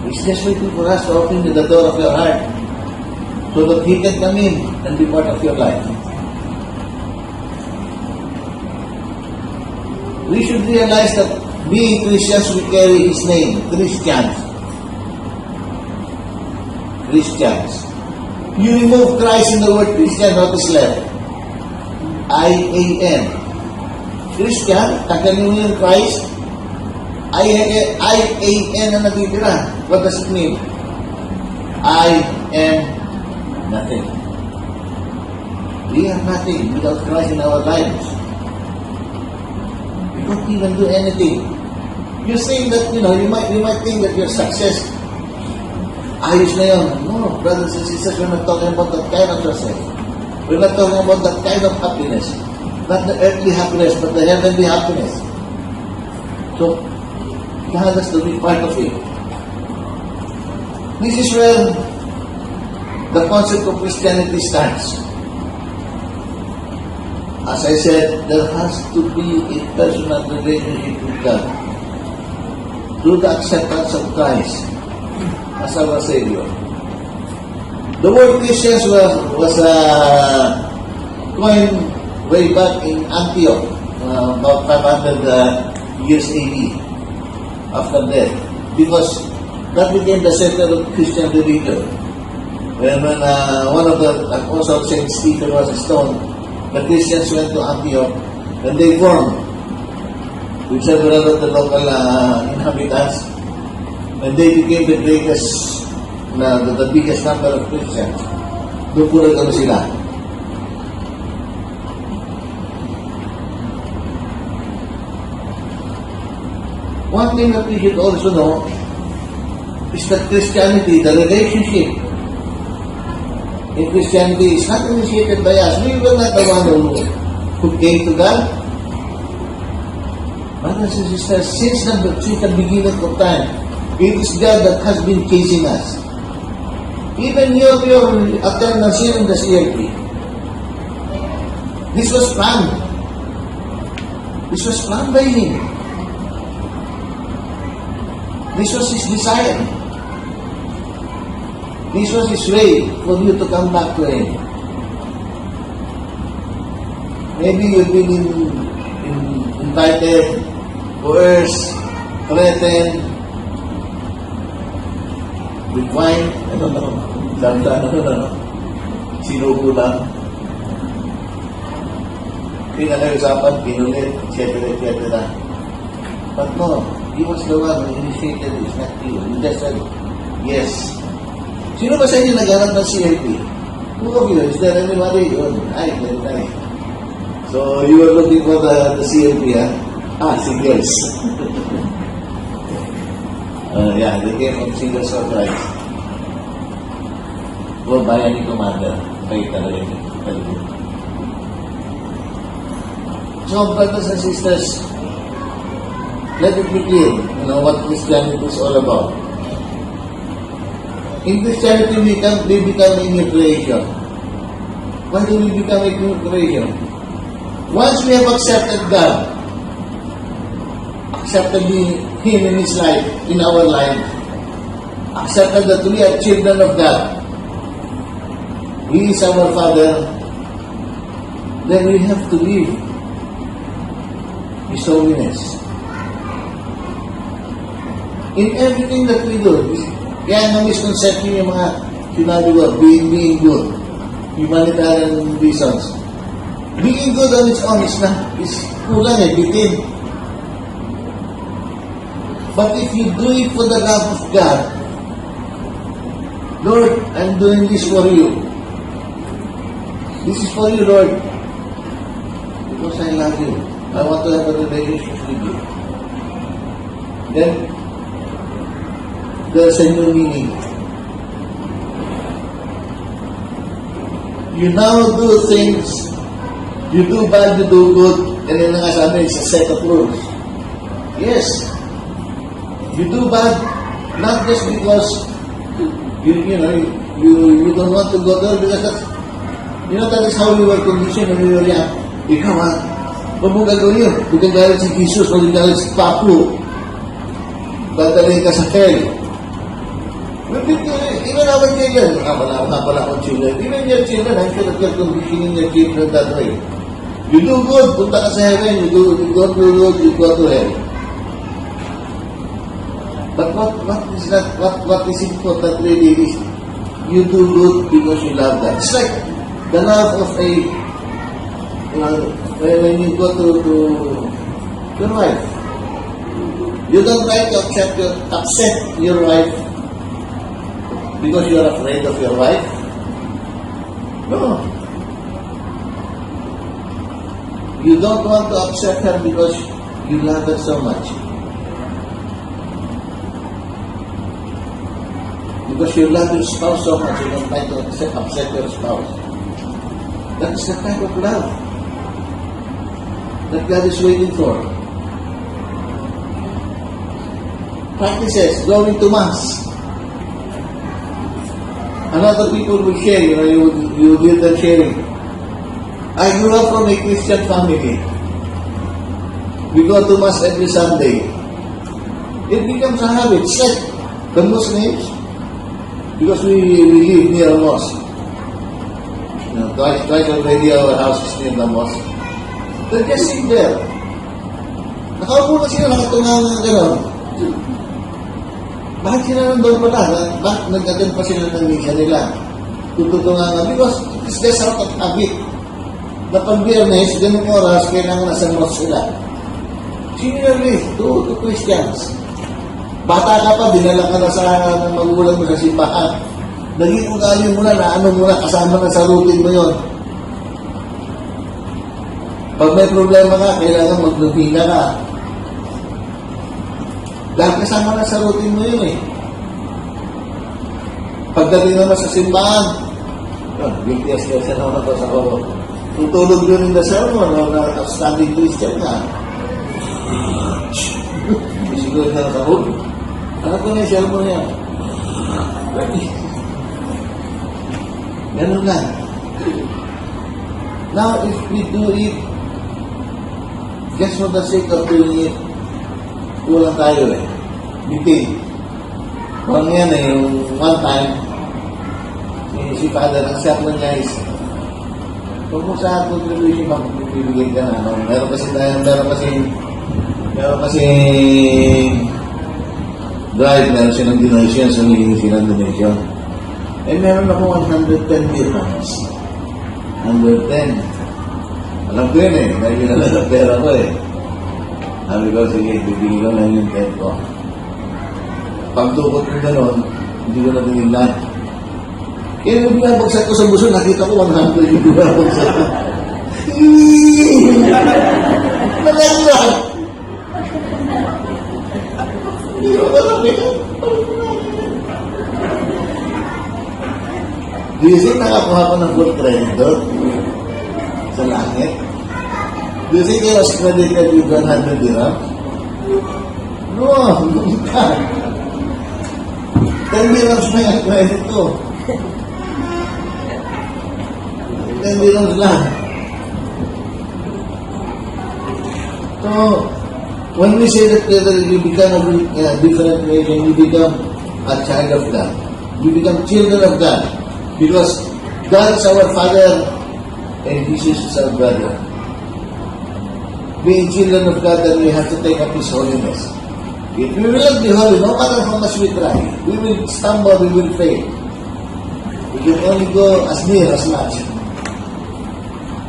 He's just waiting for us to open the door of your heart so that He can come in and be part of your life. We should realize that being Christians, we carry His name, Christians. Christians. You remove Christ in the word Christian, notice left. I-A-N. Christian, tanggalin mo yung Christ. I-A-N na natitira. What does it mean? I am nothing. We are nothing without Christ in our lives. We don't even do anything. You say that, you might think that you're success. Ayos na yun. No, brothers and sisters, we're not talking about that kind of success. We're not talking about that kind of happiness. Not the earthly happiness, but the heavenly happiness. So, God has to be part of it. This is where the concept of Christianity starts. As I said, there has to be a personal relationship with God through the acceptance of Christ as our Savior. The word Christians was coined way back in Antioch, about 500 years AD, after death, because that became the center of Christian religion. When one of the apostles, Saint Stephen, was stoned, the Christians went to Antioch and they formed with several of the local inhabitants, and they became the greatest, the biggest number of Christians. Doon po nagkano sila. One thing that we should also know is that Christianity, the relationship in Christianity is not initiated by us. We were not the one who came to God. Brothers and sisters, since the beginning of time, it is God that has been chasing us. Even your attendance here in the CLP. This was planned. This was planned by Him. This was His desire. This was His way for you to come back to Him. Maybe you've been invited, coerced, threatened with wine. I don't know. Sinubo lang. Pinag-usapan, pinulit, etc. But no, He was the one who initiated it, not you. He just said, yes. Sino ba sa inyo naghanap ng CLP? Who of you? Is there anybody? Ay, very nice. So, you were looking for the CLP, ha? Singles. Yeah, they came from Singles for Christ. Go bayan ni Commander. Kayo talaga yun. So, brothers and sisters, let it be clear, what Christianity is all about. In Christianity, we become a new creation. Why do we become a new creation? Once we have accepted God, accepted Him in His life, in our life, accepted that we are children of God, He is our Father, then we have to live His holiness. In everything that we do, kaya na-misconception yung mga sinabi ko, being good, humanitarian reasons. Being good on its own is kulang bitin. But if you do it for the love of God, Lord, I'm doing this for you. This is for you, Lord. Because I love you. I want to have a relationship with you. Then, there's a new meaning. You now do things, you do bad, you do good, and then nga sabi, it's a set of rules. Yes. You do bad, not just because you don't want to go there, because that is how we were conditioned when we were young. Ikaw huwag mo gagawin yun. Huwag kang galit si Jesus, huwag kang galit si Papu. Dadalhin ka sa hell. Even our children, wala pala akong children. Even your children, I'm sure that you're conditioning your children that way. You do good, punta ka sa heaven. You don't do good, you go to hell. But what is important really is you do good because you love God. It's like the love of a, when you go to your wife. You don't try to upset your wife because you are afraid of your wife. No. You don't want to upset her because you love her so much. Because you love your spouse so much, you don't try to upset your spouse. That is the type of love that God is waiting for. Practices, going to Mass. And other people will share, you give them sharing. I grew up from a Christian family. We go to Mass every Sunday. It becomes a habit. It's like the Muslims, because we live near a mosque. Twice already our house is near the mosque. They're just sitting there. Nakaupo na sila, nakatunga ng gano'n. Bakit sila nandun pala? Bakit nag-attend pa sila ng misa nila? Tututunga nga. Because it's just out of habit. Na pag-Biyernes, ganung oras, kailangan nasa mosque sila. Similarly, to Christians. Bata ka pa, dinala ka na sa magulang mo sa simbahan. Naging ugali mo na, kasama na sa routine mo yun. Pag may problema ka, kailangan maglupina ka. Dahil kasama na sa routine mo yun eh. Pagdating naman sa simbahan, guilty as kasi naman ako sa ako. Tutulog yun in the sermon, na outstanding Christian na. Siguro na sa hood. Ano ko na yung sermon niya? Ganun lang. Now, if we do it just for the sake of doing it, kulang tayo eh. Bitin. Kung yan eh, yung one time, si Father, ang sermon niya is, kung sa contribution, magbibigay ka na. Meron kasi drive, meron silang donation, so hihingi silang donation. Eh, meron ako 110 dirhams. 110. Alam ko yun eh, dahil yun ang pera ko eh. Sabi ko, sige, bibigyan ko lang yung pera ko. Pagtukot ko gano'n, hindi ko na tinignan. Kaya yung binabagsak ko sa buso, nakita ko 100 yung binabagsak ko. Nalaglag! Hindi ko malapit. Do you think nakakuha ko ng good credit doon? Sa langit? Do you think I was credited with 100 dirhams? No, not. 10 dirhams na yung credit ko. 10 dirhams lang. So, when we say that you become a different religion, you become a child of God. You become children of God. Because God is our Father and Jesus is our brother. Being children of God, then we have to take up His holiness. If we will not be holy, no matter how much we try, we will stumble, we will fail. We can only go as near as much.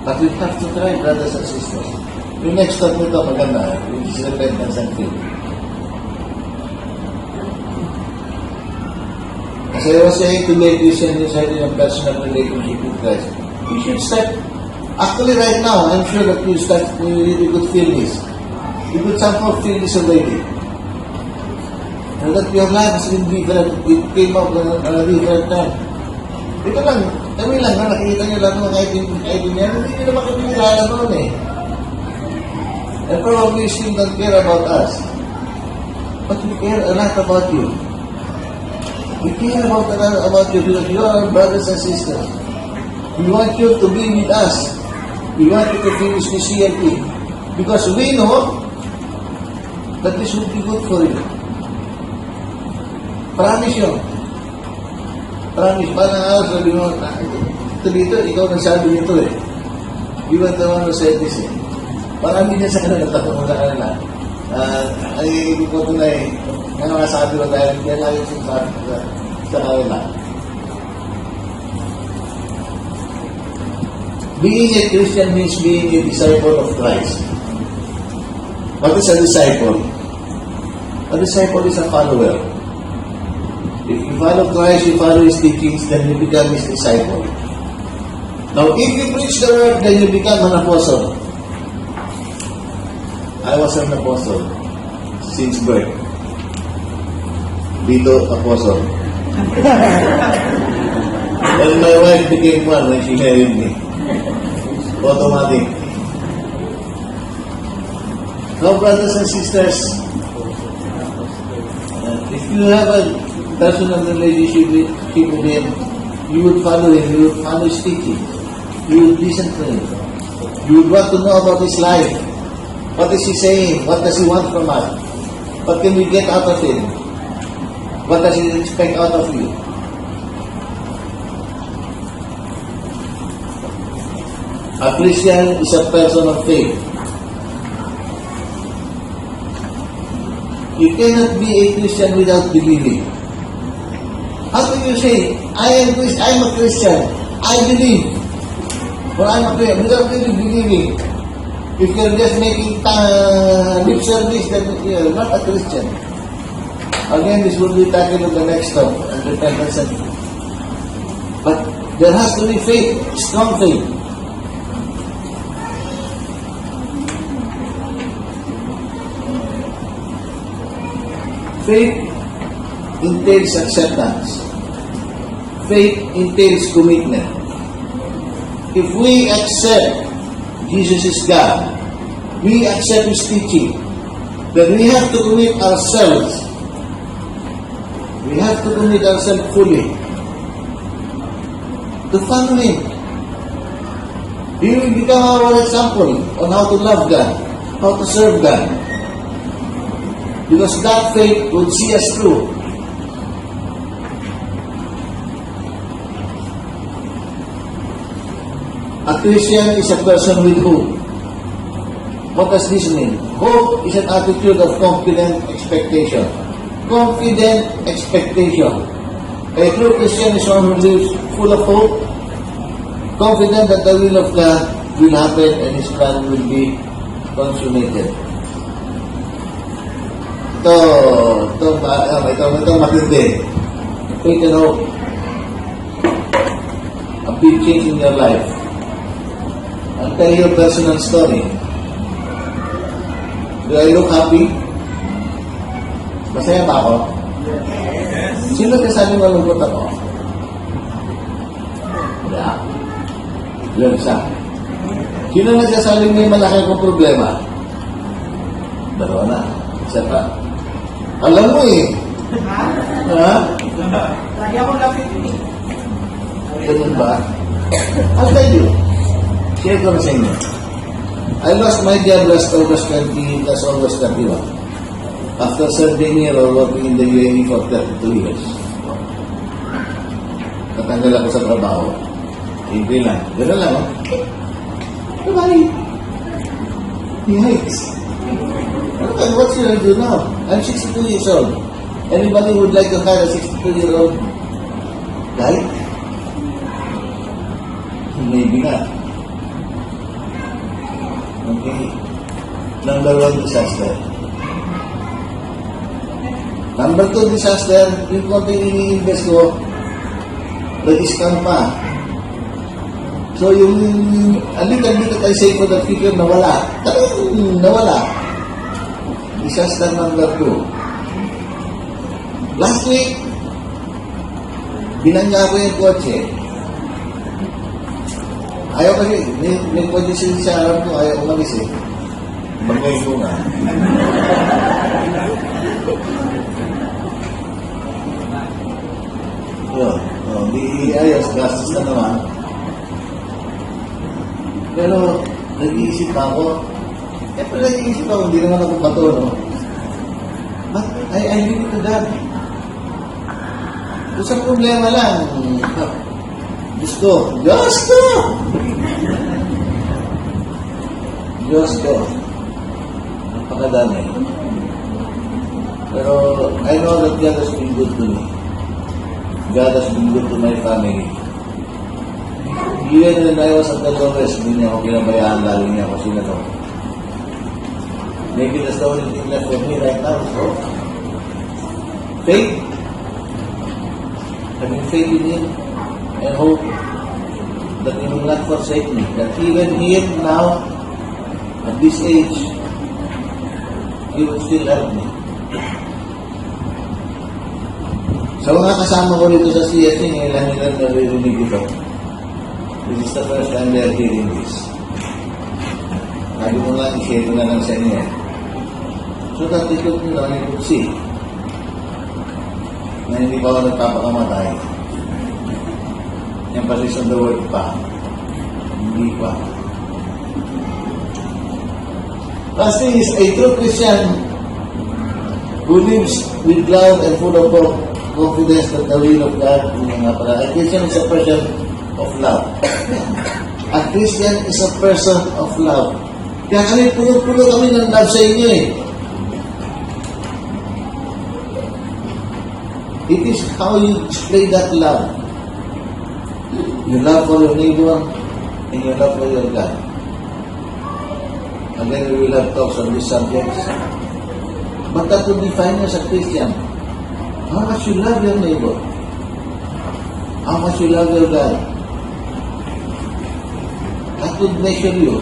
But we have to try, brothers and sisters. Yung next step nito, maganda, which is repentance and faith. As I was saying to make this and deciding a personal relationship with Christ, you should start. Actually, right now, I'm sure that you really could feel this. You could somehow feel this already. And that your life has been different. It came up at a different time. Ito lang, kami lang, nakikita nyo lang mga kaibigan niya, hindi nyo naman kami nilala noon eh. And probably you still don't care about us. But we care a lot about you. We care about you because you are our brothers and sisters. We want you to be with us. We want you to finish this CLP. Because we know that this will be good for you. Promise you. Promise, parang ako sabi mo, ito dito, ikaw nagsabi nito eh. You were the one who said this eh. Marami niya sa kanila, tatapos sa kanila. Ay, ibig ko ito na eh, nga masabi ko dahil yan lang yung sinasabi sa kanila. Being a Christian means being a disciple of Christ. What is a disciple? A disciple is a follower. If you follow Christ, you follow His teachings, then you become His disciple. Now, if you preach the word, then you become an apostle. I was an apostle since birth. Dito, apostle. And my wife became one when she married me. Automatic. Now, brothers and sisters, if you have a personal relationship with Him, you would follow Him, you would follow His teaching, you would listen to Him, you would want to know about His life. What is He saying? What does He want from us? What can we get out of Him? What does He expect out of you? A Christian is a person of faith. You cannot be a Christian without believing. How can you say, I'm a Christian, I believe, or I'm a Christian, without really believing? If you're just making lip service, then you're not a Christian. Again, this will be tackled on the next stop, and repentance. But there has to be faith, strong faith. Faith entails acceptance. Faith entails commitment. If we accept Jesus is God, we accept His teaching, then we have to commit ourselves. We have to commit ourselves fully to follow Him. He will become our example on how to love God, how to serve God. Because that faith would see us through. A Christian is a person with hope. What does this mean? Hope is an attitude of confident expectation. Confident expectation. A true Christian is one who lives full of hope, confident that the will of God will happen and His plan will be consummated. Ito matindi. Faith and hope. A big change in your life. I'll tell you a personal story. Do I look happy? Masaya ba ako? Yes. Sino kasabi malungkot ako? Wala. Yun isa. Sino nagsasabing may malaki akong problema? Dalawa na. Isa pa. Alam mo eh. Ha? Lagi akong lapit eh. Ganun ba? I'll tell you. Share ko na sa inyo. I lost my job last August 31. After serving here or working in the UAE for 32 years. Natanggal ako sa trabaho. April lang. Gano'n lang, oh. Bye-bye. He hates. What should I do now? I'm 62 years old. Anybody would like to hire a 62-year-old guy? Maybe not. Okay. Number 1, disaster. Number 2, disaster. Yung konting ini-invest ko, nag-discount pa. So, yung a little bit that I say for the figure, nawala. Nawala. Disaster number 2. Last week, binangga ko yung kotse. Ayaw kasi, may condition sa alam ko, ayaw umalis eh. Bangay ko nga. Di ayos, gastos na naman. Pero, nag-iisip ako, nag-iisip ako, hindi naman ako bato, no? But I leave it to God. To Isang problema lang. Diyos ko. Diyos ko! Diyos ko. Napakadami. Pero I know that God has been good to me. God has been good to my family. Even when I was at the lowest, hindi niya ako pinabayaan, lalo niya ako sila to. Maybe that's the only thing left for me right now. So, faith. Having faith in Him and hope that He will not forsake me. That even here now, at this age, He will still help me. Sa mga kasama ko dito sa CSC, ngayon lang nila naririnig ito. This is the first time they are hearing this. Sabi ko nga, i-share ko na lang sa inyo. So that they could, you could see na hindi pa ako nagpapakamatay. Emphasis on the word pa. Hindi pa. Last thing is, a true Christian who lives with love and full of confidence that the will of God is nga pala. A Christian is a person of love. A Christian is a person of love. Kaya kami, puno-puno kami ng love sa inyo eh. It is how you display that love. Your love for your neighbor and your love for your God. And then we will have talks on these subjects. But that will define you as a Christian. How much you love your neighbor. How much you love your God. That would measure you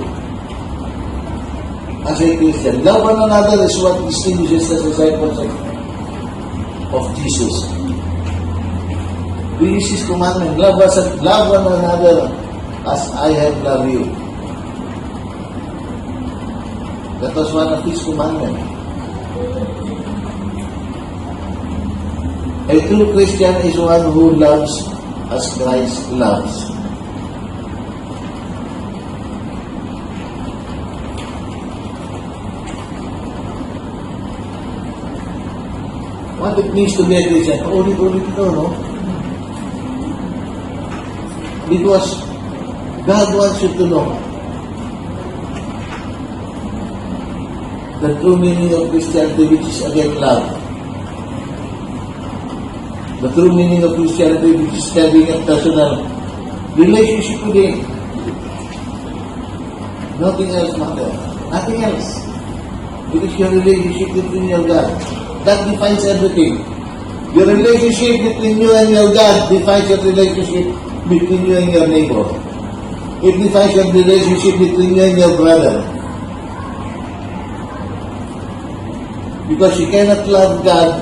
as a Christian. Love one another is what distinguishes the disciples of Jesus. This is His commandment. Love one another as I have loved you. That was one of His commandments. A true Christian is one who loves as Christ loves. What it means to be a Christian? Ulit-ulit ito, no? Because God wants you to know the true meaning of Christianity, which is again love. The true meaning of Christianity, which is having a personal relationship with Him. Nothing else matters. Nothing else. It is your relationship between your God. That defines everything. Your relationship between you and your God defines your relationship between you and your neighbor. It defines your relationship between you and your brother. Because you cannot love God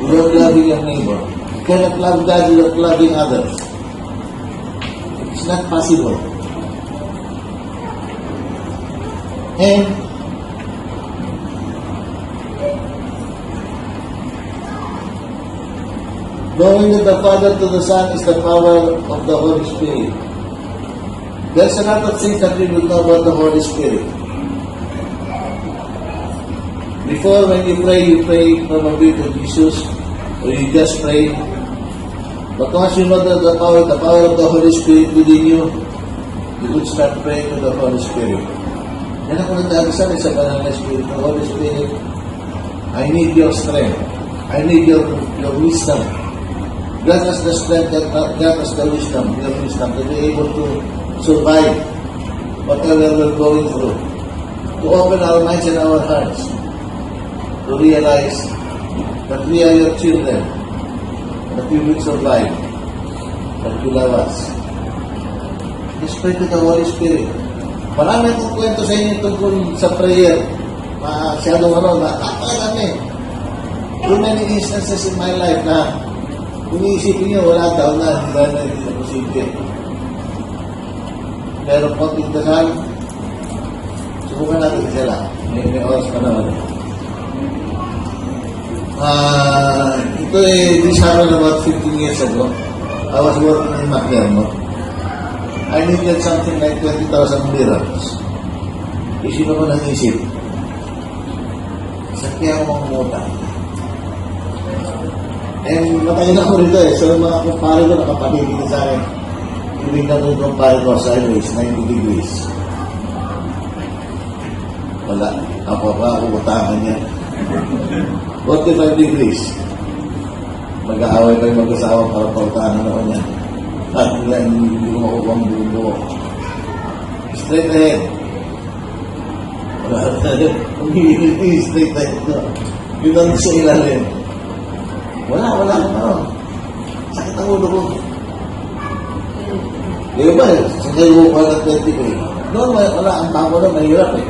without loving your neighbor. You cannot love God without loving others. It's not possible. And knowing that the Father to the Son is the power of the Holy Spirit. There's a lot of things that we will know about the Holy Spirit. Before, when you pray probably to Jesus, or you just pray. But once you know that the power of the Holy Spirit within you, you would start praying to the Holy Spirit. Yan ako nagdadasal sa Banal na Spirit. The Holy Spirit, I need your strength. I need your wisdom. God has the strength, God has the wisdom, your wisdom to be able to survive whatever we're going through. To open our minds and our hearts to realize that we are your children, that we will survive, that you love us. Just pray to the Holy Spirit. Marami akong kwento sa inyo tungkol sa prayer. Masyadong napakadami. Too many instances in my life na kung iisipin nyo, wala daw na, hindi na posible. Pero konting dasal, subukan natin sila. May oras pa naman. This happened about 15 years ago. I was working in McDermott. I needed something like 20,000 dirhams. Isip ako ng isip. Saan kaya ako mangungutang? matagal ako rito eh. So, yung mga kumpare ko nakapatigil sa akin. Ibig na ito yung kumpare ko sideways, 90 degrees. Wala. Ako pa, utangan niya. 45 degrees. Mag-aaway kayo mag-asawa para pautahan ako niya. At hindi ko makukuha ang buo. Straight ahead. Wala na. Hindi straight ahead. Yun ang sa ilalim. Wala ka naman. Sakit ang ulo ko. Di ba? Sa kayo ko ng 20 ko eh. Noon, wala. Ang tao ko na mahirap eh.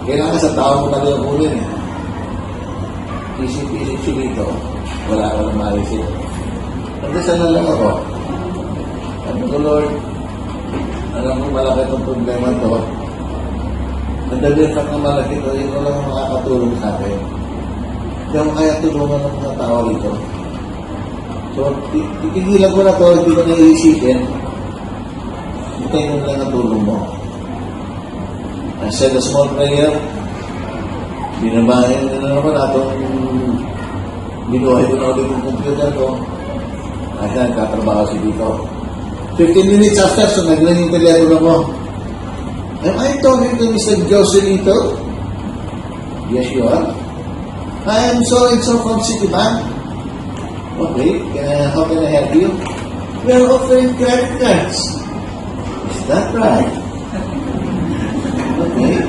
Kailangan sa tao mo talaga kunin eh. Isip-isip siya dito. Wala maisip. Nagdasal na lang ako. Sabi ko, Lord, alam mo malaki itong problema ito. Nagdadefak na malaki ito, ito lang ang makakatulong sa akin. Hindi ako kaya tulungan ng mga tao dito. So, titigilan ko na ito, hindi ko naiisipin. Hintayin mo lang ang tulong mo. I said a small prayer. Binabahin na naman atong binuhay ko na ulit yung computer ko. Kasi nagkatrabaho si dito. 15 minutes after, so nag-ring yung telepono ko. Am I talking to Mr. Joselito? Yes, you are. I am so from Citibank. Okay, how can I help you? We are offering credit cards. Is that right? Okay.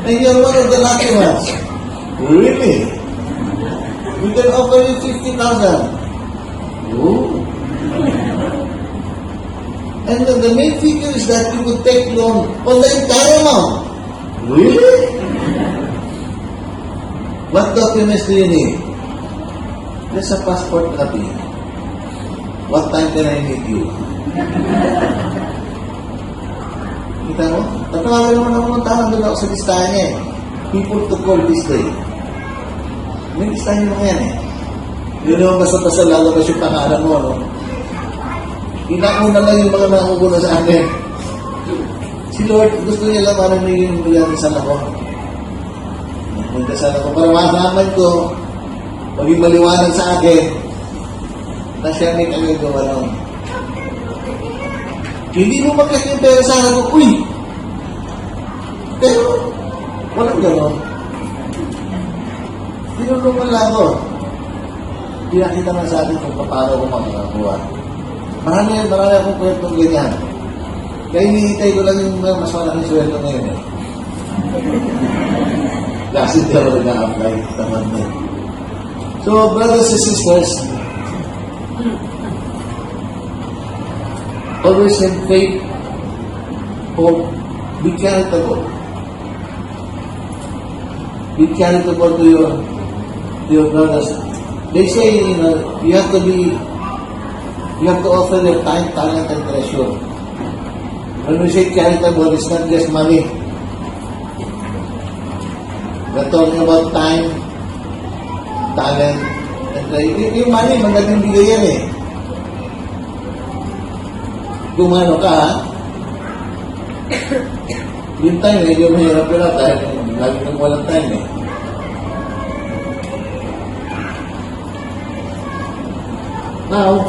And you're one of the lucky ones. Really? We can offer you 50,000. Oh. And the main figure is that you would take loan on the entire amount. Really? What documents do you need? Just a passport copy. What time can I meet you? Kita mo? Tatawagan naman ako ng tawag doon ako sa listahan niya eh. People to call this day. May listahan mo yan eh. Yun naman basta-basta lalabas yung pangalan mo, no? Inauna lang yung mga nakukuna sa akin. Si Lord, gusto niya lang parang may dasal ako. May dasal ako para masaman ko, maging maliwanag sa akin, na siya may kagagawa nun. Hindi mo magkakit yung pera sa akin ko, uy! Pero, walang gano'n. Tinulungan lang ako. Pinakita man sa akin kung paano ko makakakuha. Marami akong kwentong ganyan. Kaya hinihintay ko lang yung mas malaking sweldo ngayon eh. Kasi hindi ako nag-a-apply. Tamad na. So, brothers and sisters, always have faith, hope, be charitable. Be charitable to your brothers. They say, you have to offer your time, talent, and treasure. When we say charitable, it's not just money. We're talking about time, talent, and treasure. Yung money, magaling bigay yan eh. Gumano ka, ha? Yung time, medyo mahirap yun dahil lagi nang walang time eh. Now,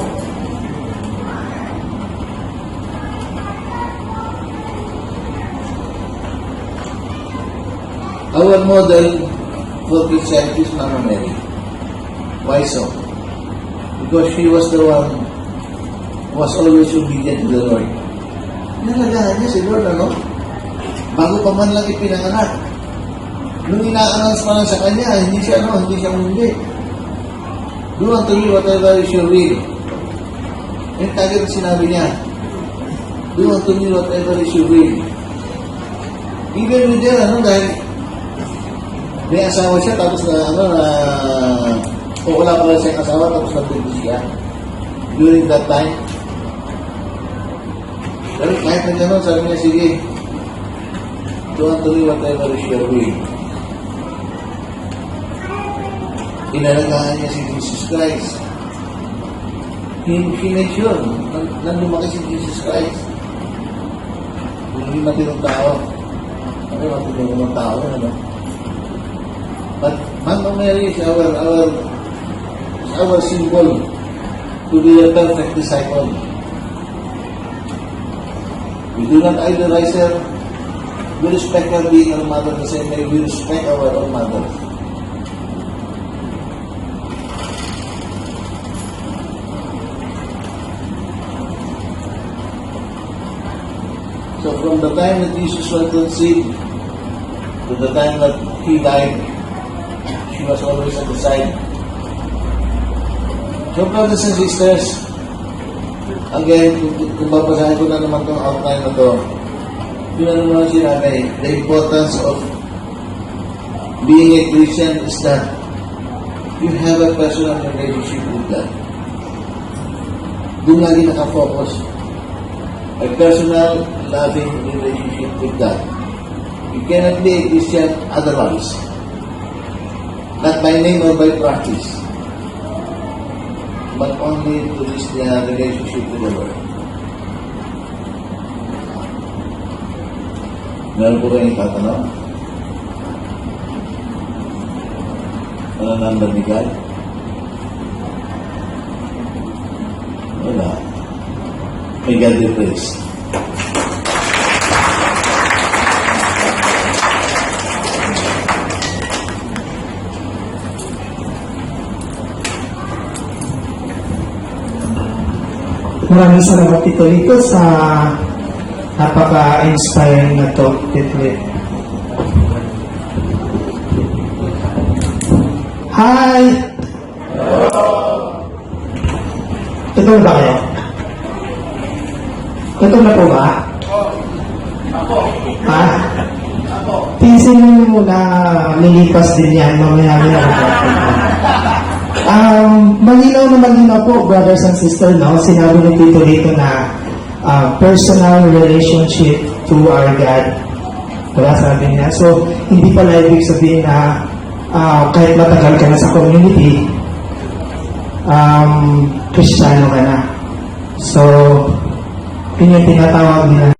our model for Christianity is Mama Mary. Why so? Because she was the one who was always obedient to the Lord. Nalagahan niya si Lord, ano? Bago pa man lang ipinanganak. Nung ina-announce pa lang sa kanya, hindi siya hindi. Do unto me whatever is your will. Yung tagad sinabi niya, do unto me whatever is your will. Even with her, dahil may asawa siya, tapos wala pala siyang asawa, tapos nagpipis siya. During that time, pero kahit na gano'n, sabi niya, sige, do unto me whatever is your will. Inalagaan niya si Jesus Christ. He made sure nang lumaki si Jesus Christ. Hindi matinong tao. Ano, matinong tao, ano? But Mama Mary is our our symbol to be a perfect disciple. We do not idolize her. We respect her being our mother the same way we respect our own mother. So from the time that Jesus was conceived to the time that He died, she was always at the side. So brothers and sisters, again, kung babasahin ko na naman itong outline na to, yun na naman sinabi, the importance of being a Christian is that you have a personal relationship with God. Doon lagi nakafocus. A personal, loving relationship with God. You cannot be a Christian otherwise. Not by name or by practice, but only to this relationship with the Lord. Meron po kayong tatanong? Ano number ni God? Wala. May God be praised. Maraming salamat Tito Lito sa napaka-inspiring na talk, Tito Lito. Hi! Ito na ba kayo? Ito na po ba? Ha? Tiisin mo muna, lilipas din yan, mamaya malinaw na malinaw po, brothers and sisters, no? Sinabi ni Tito dito na personal relationship to our God. Wala sabi niya. So, hindi pala ibig sabihin na kahit matagal ka na sa community, Kristiyano ka na. So, yun yung tinatawag nila